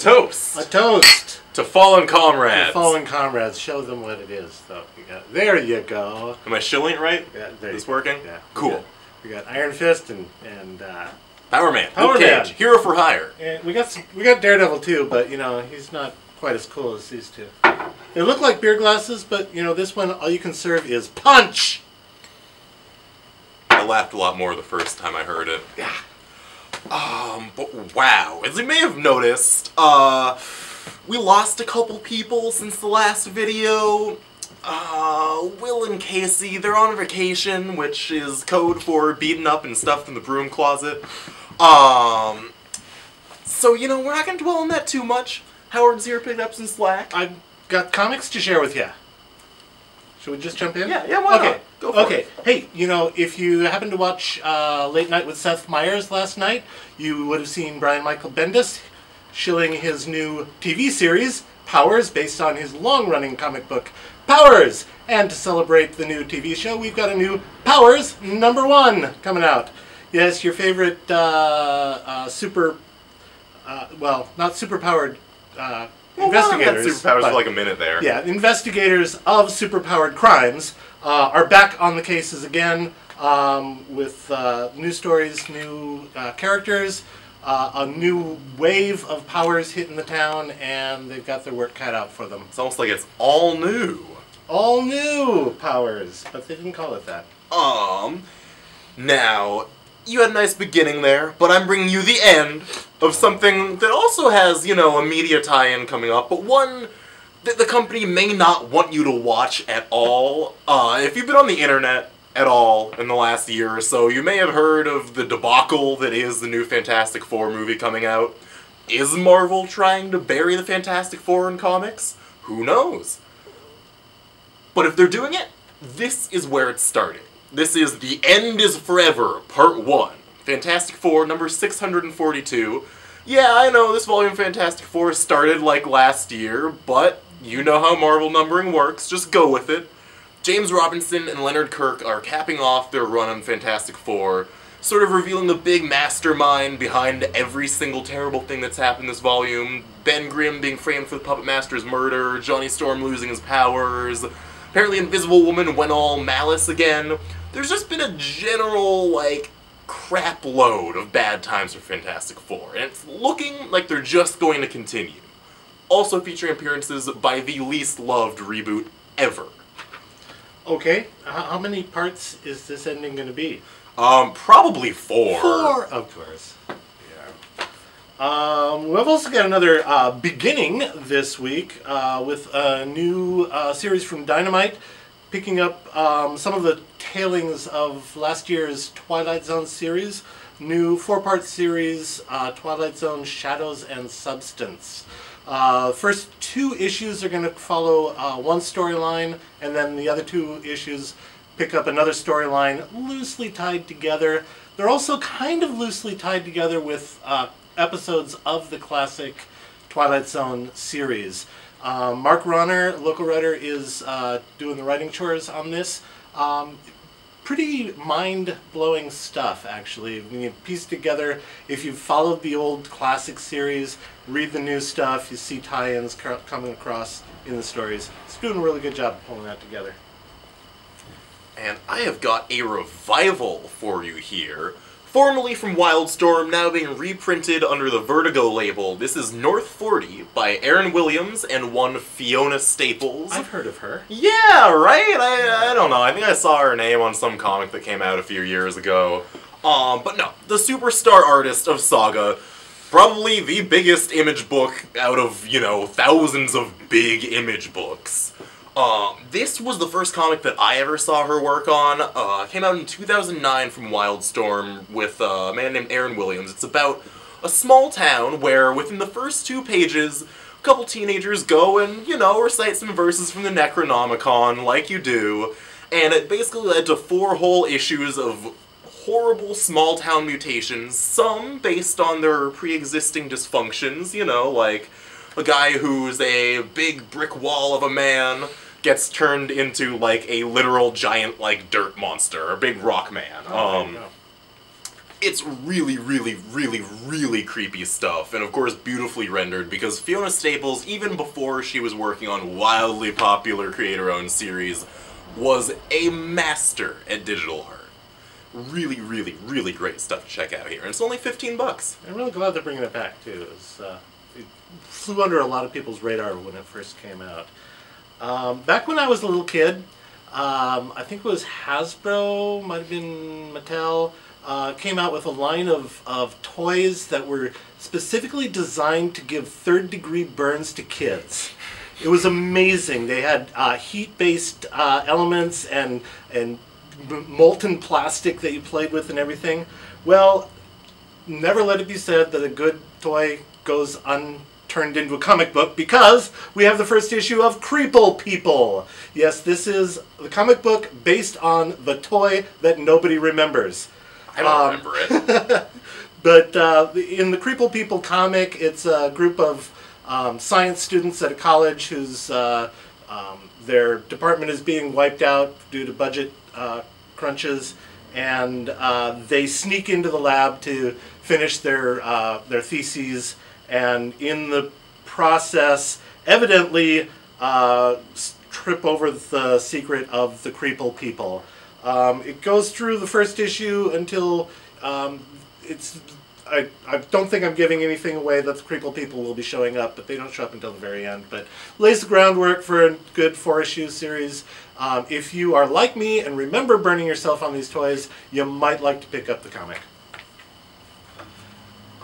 toast. A toast. To fallen comrades. To fallen comrades. Show them what it is. So there you go. Am I shilling it right? Yeah, there is this working? Yeah. Cool. We got Iron Fist and Power Man. Power Man. Hero for hire. And we got Daredevil too, but you know he's not quite as cool as these two. They look like beer glasses, but you know this one all you can serve is punch. I laughed a lot more the first time I heard it. Yeah. But wow, as you may have noticed, we lost a couple people since the last video. Will and Casey, they're on vacation, which is code for beaten up and stuffed in the broom closet. So, you know, we're not gonna dwell on that too much. Howard's here picking up some slack. I've got comics to share with you. Should we just jump in? Yeah, why not? Go for it. Hey, you know, if you happened to watch Late Night with Seth Meyers last night, you would have seen Brian Michael Bendis shilling his new TV series, Powers, based on his long-running comic book, Powers. And to celebrate the new TV show, we've got a new Powers #1 coming out. Yes, your favorite well, not superpowered investigators. Superpowers for like a minute there. Yeah, investigators of superpowered crimes are back on the cases again with new stories, new characters, a new wave of powers hitting the town, and they've got their work cut out for them. It's almost like it's all new. All new powers, but they didn't call it that. Now, you had a nice beginning there, but I'm bringing you the end of something that also has, you know, a media tie-in coming up, but one that the company may not want you to watch at all. If you've been on the internet at all in the last year or so, you may have heard of the debacle that is the new Fantastic Four movie coming out. Is Marvel trying to bury the Fantastic Four in comics? Who knows? But if they're doing it, this is where it's starting. This is The End is Forever, Part 1. Fantastic Four, number 642. Yeah, I know this volume of Fantastic Four started like last year, but you know how Marvel numbering works, just go with it. James Robinson and Leonard Kirk are capping off their run on Fantastic Four, sort of revealing the big mastermind behind every single terrible thing that's happened this volume. Ben Grimm being framed for the Puppet Master's murder, Johnny Storm losing his powers, apparently Invisible Woman went all malice again. There's just been a general, like, crap load of bad times for Fantastic Four, and it's looking like they're just going to continue. Also featuring appearances by the least loved reboot ever. Okay, how many parts is this ending going to be? Probably 4. 4, of course. Yeah. We've also got another beginning this week with a new series from Dynamite, picking up some of the tailings of last year's Twilight Zone series. New 4-part series, Twilight Zone Shadows and Substance. First 2 issues are going to follow one storyline, and then the other 2 issues pick up another storyline loosely tied together. They're also kind of loosely tied together with episodes of the classic Twilight Zone series. Mark Ronner, local writer, is doing the writing chores on this. Pretty mind-blowing stuff, actually. When you piece together, if you've followed the old classic series, read the new stuff, you see tie-ins coming across in the stories. It's doing a really good job of pulling that together. And I have got a revival for you here. Formerly from Wildstorm, now being reprinted under the Vertigo label. This is North 40 by Aaron Williams and one Fiona Staples. I've heard of her. Yeah, right? I don't know. I think I saw her name on some comic that came out a few years ago. But no, the superstar artist of Saga. Probably the biggest image book out of, you know, thousands of big image books. This was the first comic that I ever saw her work on. Came out in 2009 from Wildstorm with a man named Aaron Williams. It's about a small town where within the first 2 pages, a couple teenagers go and, you know, recite some verses from the Necronomicon like you do. And it basically led to 4 whole issues of horrible small-town mutations, some based on their pre-existing dysfunctions, you know, like a guy who's a big brick wall of a man gets turned into, like, a literal giant, like, dirt monster, a big rock man. It's really, really, really, really creepy stuff, and of course beautifully rendered, because Fiona Staples, even before she was working on wildly popular creator-owned series, was a master at digital art. Really, really, really great stuff to check out here, and it's only $15. I'm really glad they're bringing it back, too. It flew under a lot of people's radar when it first came out. Back when I was a little kid, I think it was Hasbro, might have been Mattel, came out with a line of toys that were specifically designed to give third-degree burns to kids. It was amazing. They had heat-based elements and molten plastic that you played with and everything. Well, never let it be said that a good toy goes unturned into a comic book, because we have the first issue of Creeple People. Yes, this is the comic book based on the toy that nobody remembers. I don't remember it. But in the Creeple People comic, it's a group of science students at a college whose their department is being wiped out due to budget crunches, and they sneak into the lab to finish their theses, and in the process, evidently trip over the secret of the Creeple People. It goes through the first issue until I don't think I'm giving anything away that the Creeple People will be showing up, but they don't show up until the very end. But lays the groundwork for a good 4-issue series. If you are like me and remember burning yourself on these toys, you might like to pick up the comic.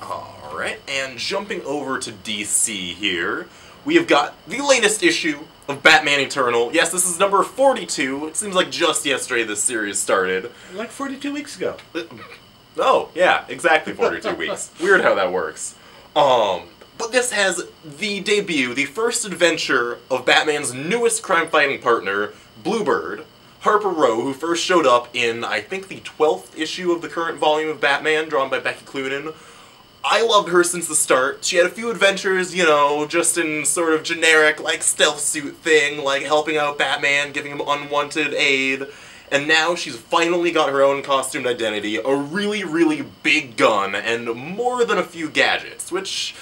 Alright, and jumping over to DC here, we have got the latest issue of Batman Eternal. Yes, this is number 42. It seems like just yesterday this series started. Like 42 weeks ago. Oh, yeah, exactly 42 weeks. Weird how that works. But this has the debut, the first adventure of Batman's newest crime-fighting partner, Bluebird, Harper Row, who first showed up in, I think, the 12th issue of the current volume of Batman, drawn by Becky Cloonan. I loved her since the start. She had a few adventures, you know, just in sort of generic, like, stealth suit thing, like helping out Batman, giving him unwanted aid. And now she's finally got her own costumed identity, a really, really big gun, and more than a few gadgets, which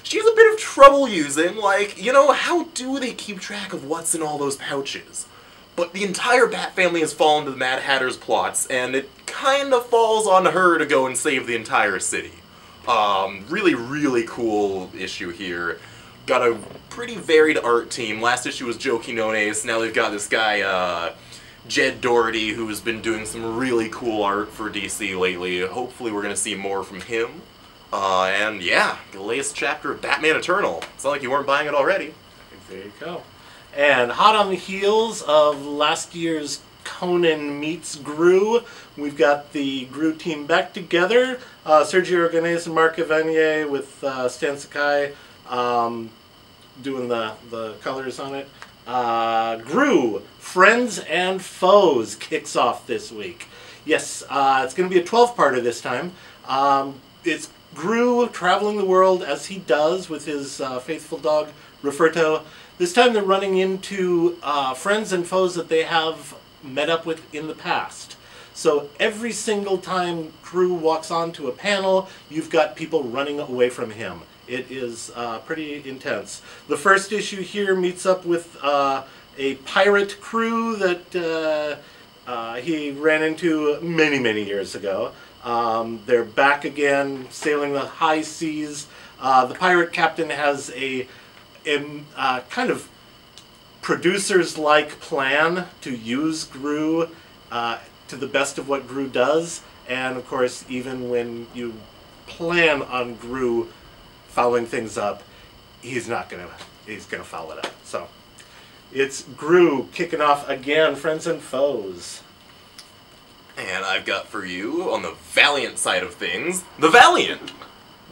she has a bit of trouble using. Like, you know, how do they keep track of what's in all those pouches? But the entire Bat family has fallen to the Mad Hatter's plots, and it kind of falls on her to go and save the entire city. Really, really cool issue here. Got a pretty varied art team. Last issue was Joe Quinones, now they've got this guy, Jed Doherty, who's been doing some really cool art for DC lately. Hopefully we're going to see more from him. And yeah, the latest chapter of Batman Eternal. It's not like you weren't buying it already. There you go. And hot on the heels of last year's Conan meets Gru, we've got the Gru team back together. Sergio Aragonés and Mark Evanier with Stan Sakai doing the colors on it. Gru, Friends and Foes kicks off this week. Yes, it's going to be a 12-parter this time. It's Gru traveling the world as he does with his faithful dog, Roberto. This time they're running into friends and foes that they have met up with in the past. So every single time Gru walks onto a panel, you've got people running away from him. It is pretty intense. The first issue here meets up with a pirate crew that he ran into many, many years ago. They're back again, sailing the high seas. The pirate captain has a kind of producers-like plan to use Gru to the best of what Gru does. And of course, even when you plan on Gru following things up, he's gonna follow it up. So it's Gru kicking off again, Friends and Foes. And I've got for you, on the Valiant side of things, the Valiant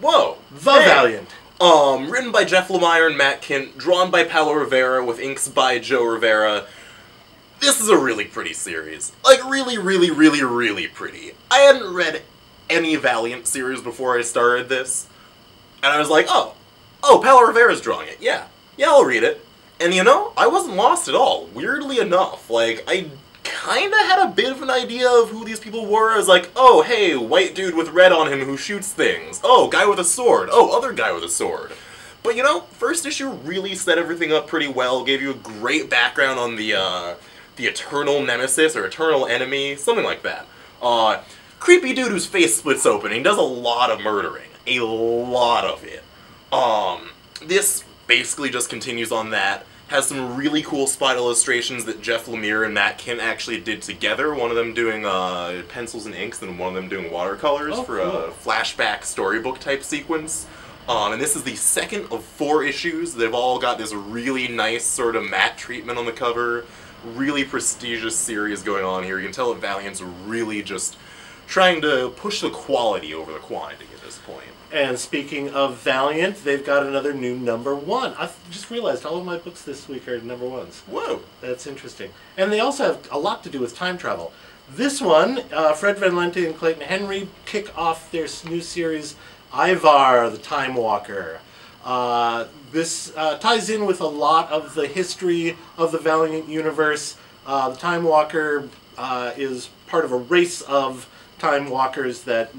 Whoa! The Valiant. Written by Jeff Lemire and Matt Kindt, drawn by Paulo Rivera, with inks by Joe Rivera. This is a really pretty series. Like, really, really, really, really pretty. I hadn't read any Valiant series before I started this. And I was like, oh, Paulo Rivera's drawing it. Yeah, I'll read it. And you know, I wasn't lost at all, weirdly enough. Like, I kinda had a bit of an idea of who these people were. I was like, oh, hey, white dude with red on him who shoots things. Oh, guy with a sword. Oh, other guy with a sword. But, you know, first issue really set everything up pretty well, gave you a great background on the eternal nemesis, or eternal enemy, something like that. Creepy dude whose face splits open, he does a lot of murdering. A lot of it. This basically just continues on that. Has some really cool spot illustrations that Jeff Lemire and Matt Kent actually did together. One of them doing pencils and inks, and one of them doing watercolors for a flashback storybook type sequence. And this is the second of 4 issues. They've all got this really nice sort of matte treatment on the cover. Really prestigious series going on here. You can tell that Valiant's really just trying to push the quality over the quantity at this point. And speaking of Valiant, they've got another new #1. I just realized all of my books this week are #1s. Whoa. That's interesting. And they also have a lot to do with time travel. This one, Fred Van Lente and Clayton Henry kick off their new series, Ivar, the Timewalker. This ties in with a lot of the history of the Valiant universe. The Timewalker is part of a race of Timewalkers that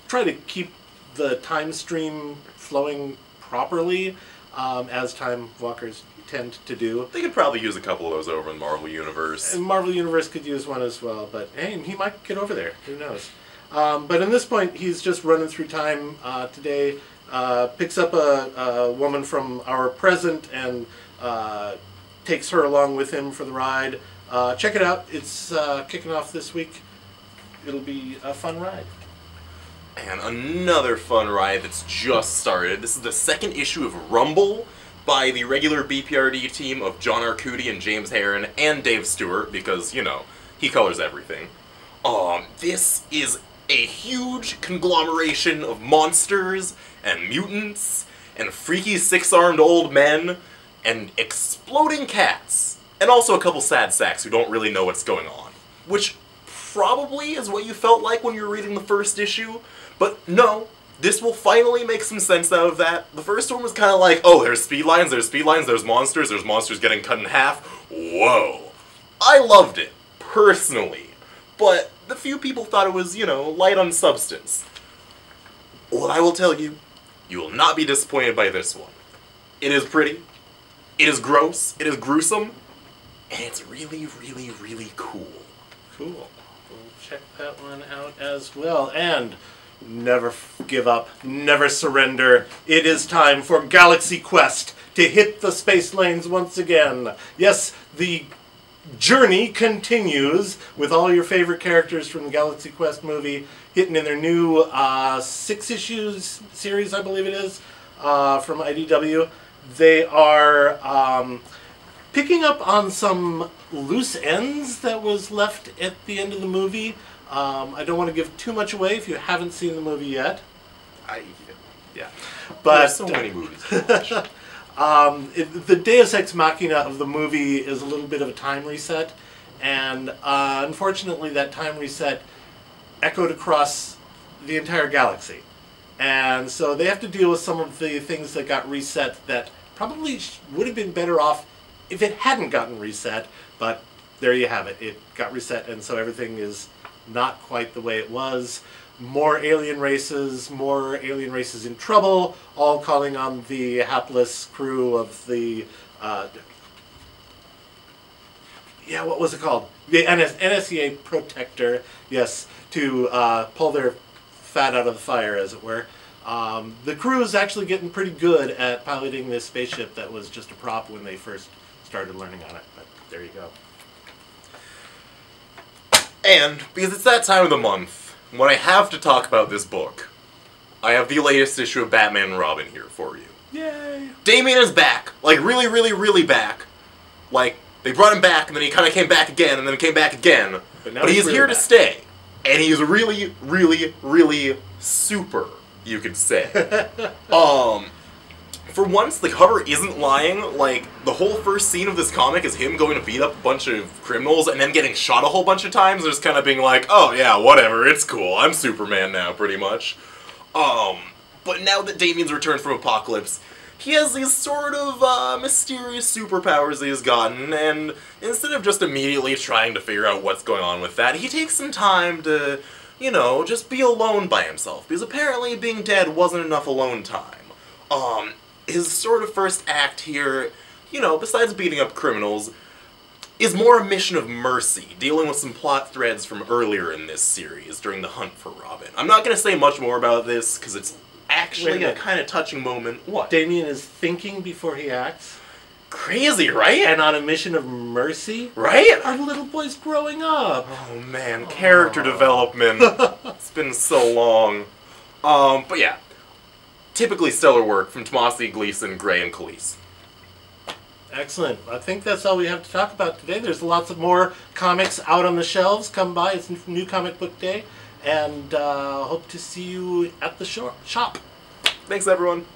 try to keep the time stream flowing properly, as Timewalkers tend to do. They could probably use a couple of those over in the Marvel Universe. And Marvel Universe could use one as well, but hey, he might get over there. Who knows? But in this point, he's just running through time today, picks up a woman from our present and takes her along with him for the ride. Check it out. It's kicking off this week. It'll be a fun ride. And another fun ride that's just started. This is the second issue of Rumble by the regular BPRD team of John Arcudi and James Herron and Dave Stewart, because, you know, he colors everything. This is a huge conglomeration of monsters and mutants and freaky 6-armed old men and exploding cats. And also a couple sad sacks who don't really know what's going on. Which probably is what you felt like when you were reading the first issue. But no, this will finally make some sense out of that. The first one was kind of like, oh, there's speed lines, there's monsters getting cut in half. Whoa. I loved it, personally. But the few people thought it was, you know, light on substance. Well, I will tell you, you will not be disappointed by this one. It is pretty, it is gross, it is gruesome, and it's really, really, really cool. Cool. We'll check that one out as well. And never give up, never surrender. It is time for Galaxy Quest to hit the space lanes once again. Yes, the journey continues with all your favorite characters from the Galaxy Quest movie hitting in their new 6 issues series, I believe it is, from IDW. They are picking up on some loose ends that was left at the end of the movie. I don't want to give too much away if you haven't seen the movie yet. Yeah. But there's so many movies to watch. The Deus Ex Machina of the movie is a little bit of a time reset, and unfortunately that time reset echoed across the entire galaxy. And so they have to deal with some of the things that got reset that probably would have been better off if it hadn't gotten reset, but there you have it. It got reset, and so everything is not quite the way it was. More alien races in trouble, all calling on the hapless crew of the, what was it called? The NSEA Protector, yes, to pull their fat out of the fire, as it were. The crew is actually getting pretty good at piloting this spaceship that was just a prop when they first started learning on it, but there you go. And, because it's that time of the month, when I have to talk about this book, I have the latest issue of Batman and Robin here for you. Yay! Damian is back. Like, really, really, really back. Like, they brought him back, and then he kind of came back again, and then came back again. But he's really here to stay. And he's really, really, really super, you could say. For once, the cover isn't lying. Like, the whole first scene of this comic is him going to beat up a bunch of criminals and then getting shot a whole bunch of times. Just kind of being like, oh yeah, whatever, it's cool. I'm Superman now, pretty much. But now that Damian's returned from Apocalypse, he has these sort of mysterious superpowers that he's gotten, and instead of just immediately trying to figure out what's going on with that, he takes some time to, you know, just be alone by himself, because apparently being dead wasn't enough alone time. His sort of first act here, you know, besides beating up criminals, is more a mission of mercy, dealing with some plot threads from earlier in this series during the hunt for Robin. I'm not going to say much more about this, because it's actually a kind of touching moment. What? Damien is thinking before he acts. Crazy, right? And on a mission of mercy. Right? Our little boy's growing up. Oh man, character development. It's been so long. But yeah. Typically stellar work from Tomasi, Gleason, Gray, and Khalees. Excellent. I think that's all we have to talk about today. There's lots of more comics out on the shelves. Come by. It's New Comic Book Day. And hope to see you at the shop. Thanks, everyone.